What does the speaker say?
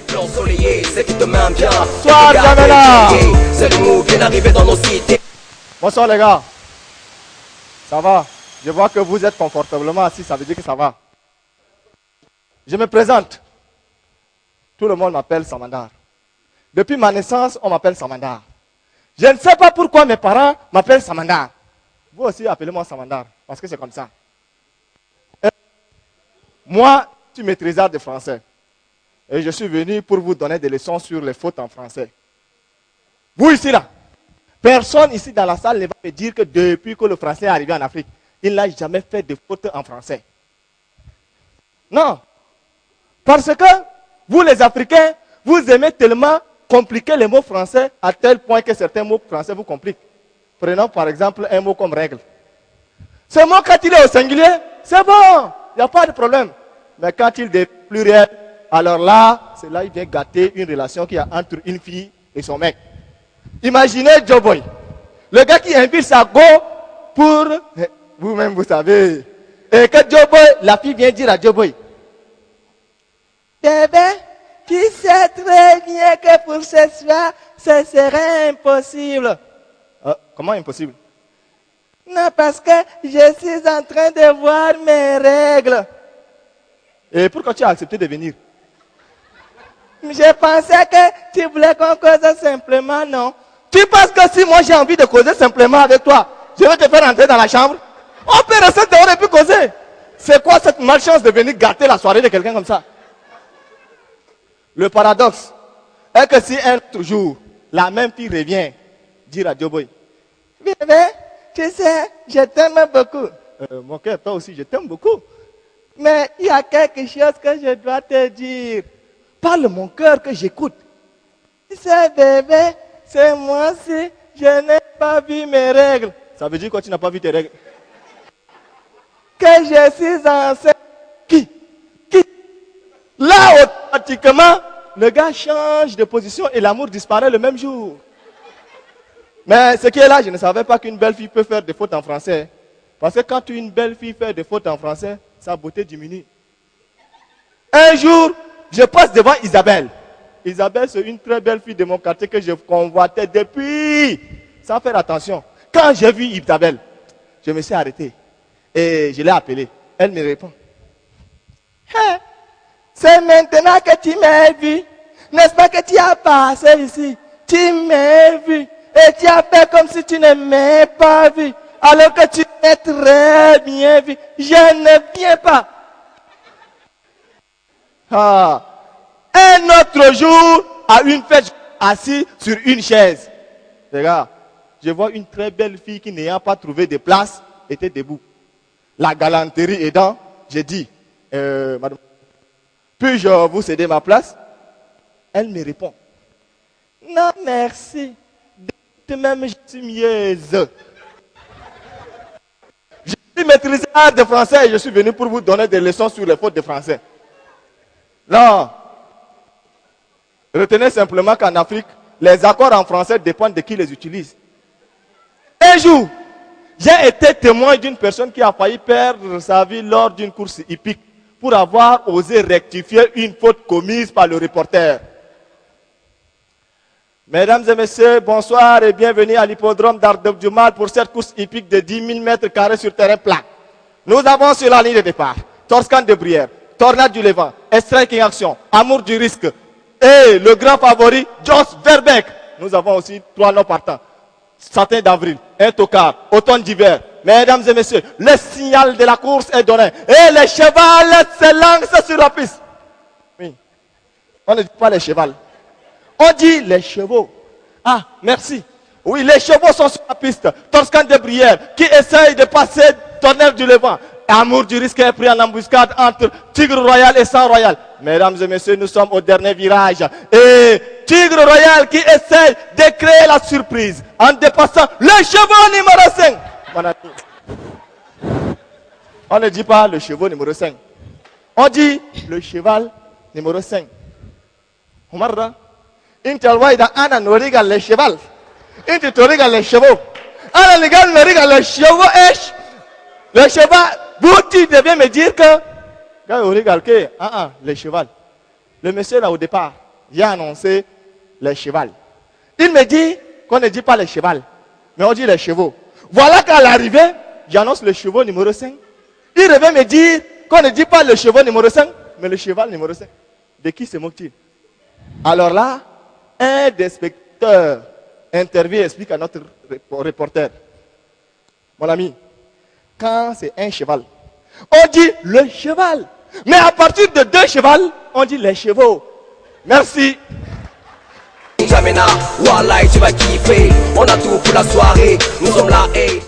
siffle ensoleillé, c'est qui te main bien. Bonsoir, Jamela. C'est le mot bien arrivé dans nos cités. Bonsoir les gars. Ça va? Je vois que vous êtes confortablement assis, ça veut dire que ça va. Je me présente. Tout le monde m'appelle Samandar. Depuis ma naissance, on m'appelle Samandar. Je ne sais pas pourquoi mes parents m'appellent Samandar. Vous aussi, appelez-moi Samandar, parce que c'est comme ça. Moi, je suis maîtrisard de français. Et je suis venu pour vous donner des leçons sur les fautes en français. Vous ici, là, personne ici dans la salle ne va me dire que depuis que le français est arrivé en Afrique, il n'a jamais fait de fautes en français. Non. Parce que vous, les Africains, vous aimez tellement compliquer les mots français à tel point que certains mots français vous compliquent. Prenons par exemple un mot comme règle. Ce mot, quand il est au singulier, c'est bon, il n'y a pas de problème. Mais quand il est pluriel, alors là, c'est là qu'il vient gâter une relation qu'il y a entre une fille et son mec. Imaginez Joe Boy, le gars qui invite sa go pour, vous-même vous savez, et que Joe Boy, la fille vient dire à Joe Boy, bébé, tu sais très bien que pour ce soir, ce serait impossible. Comment impossible? Non, parce que je suis en train de voir mes règles. Et pourquoi tu as accepté de venir? Je pensais que tu voulais qu'on cause simplement, non? Tu penses que si moi j'ai envie de causer simplement avec toi, je vais te faire entrer dans la chambre? On peut rester dehors et puis causer. C'est quoi cette malchance de venir gâter la soirée de quelqu'un comme ça? Le paradoxe est que si un autre jour, la même fille revient dire à Joe Boy, bébé, tu sais, je t'aime beaucoup. Mon cœur, toi aussi, je t'aime beaucoup. Mais il y a quelque chose que je dois te dire. Parle mon cœur que j'écoute. Tu sais, bébé, c'est moi aussi, je n'ai pas vu mes règles. Ça veut dire quoi, tu n'as pas vu tes règles? Que je suis enceinte. Qui? Là, automatiquement, le gars change de position et l'amour disparaît le même jour. Mais ce qui est là, je ne savais pas qu'une belle fille peut faire des fautes en français. Parce que quand une belle fille fait des fautes en français, sa beauté diminue. Un jour, je passe devant Isabelle. Isabelle, c'est une très belle fille de mon quartier que je convoitais depuis. Sans faire attention. Quand j'ai vu Isabelle, je me suis arrêté. Et je l'ai appelée. Elle me répond. Hey, c'est maintenant que tu m'as vu. N'est-ce pas que tu as passé ici? Tu m'as vu. Et tu as fait comme si tu ne m'avais pas vu. Alors que tu m'as très bien vu. Je ne viens pas. Un autre jour, à une fête, assis sur une chaise. Regarde, je vois une très belle fille qui n'ayant pas trouvé de place, était debout. La galanterie aidant, j'ai dit, madame, puis-je vous céder ma place? Elle me répond, non merci. Même je suis mieuse. Je suis maîtrisard de français et je suis venu pour vous donner des leçons sur les fautes de français. Non. Retenez simplement qu'en Afrique, les accords en français dépendent de qui les utilise. Un jour, j'ai été témoin d'une personne qui a failli perdre sa vie lors d'une course hippique pour avoir osé rectifier une faute commise par le reporter. Mesdames et messieurs, bonsoir et bienvenue à l'hippodrome d'Ardebdjoumal pour cette course hippique de 10 000 mètres carrés sur terrain plat. Nous avons sur la ligne de départ Torscan de Brière, Tornade du Levant, Striking Action, Amour du Risque et le grand favori, Jos Verbeek. Nous avons aussi 3 noms partants. Satin d'avril, un tocard, automne d'hiver. Mesdames et messieurs, le signal de la course est donné et les chevals se lancent sur la piste. Oui, on ne dit pas les chevals. On dit les chevaux. Ah, merci. Oui, les chevaux sont sur la piste. Torscan de Brière qui essaye de passer Tornade du Levant. Amour du Risque est pris en embuscade entre Tigre Royal et Sang Royal. Mesdames et messieurs, nous sommes au dernier virage. Et Tigre Royal qui essaye de créer la surprise en dépassant le cheval numéro 5. Mon ami. On ne dit pas le cheval numéro 5. On dit le cheval numéro 5. Omarra. Intelwaida ana noriga le cheval. Inti toriga le chevaux. Ana legal noriga le chevaux. Le cheval. Vous, tu devais me dire que. Le cheval. Le monsieur là au départ. j'ai annoncé les chevals. Il me dit qu'on ne dit pas les chevals, mais on dit les chevaux. Voilà qu'à l'arrivée, j'annonce le chevaux numéro 5. Il revient me dire qu'on ne dit pas le chevaux numéro 5, mais le cheval numéro 5. De qui se moque-t-il? Alors là, un des spectateurs intervient et explique à notre reporter. Mon ami, quand c'est un cheval, on dit le cheval. Mais à partir de 2 chevals, on dit les chevaux. Merci. Jamena, Wallah, tu vas kiffer. On a tout pour la soirée. Nous sommes là, hey.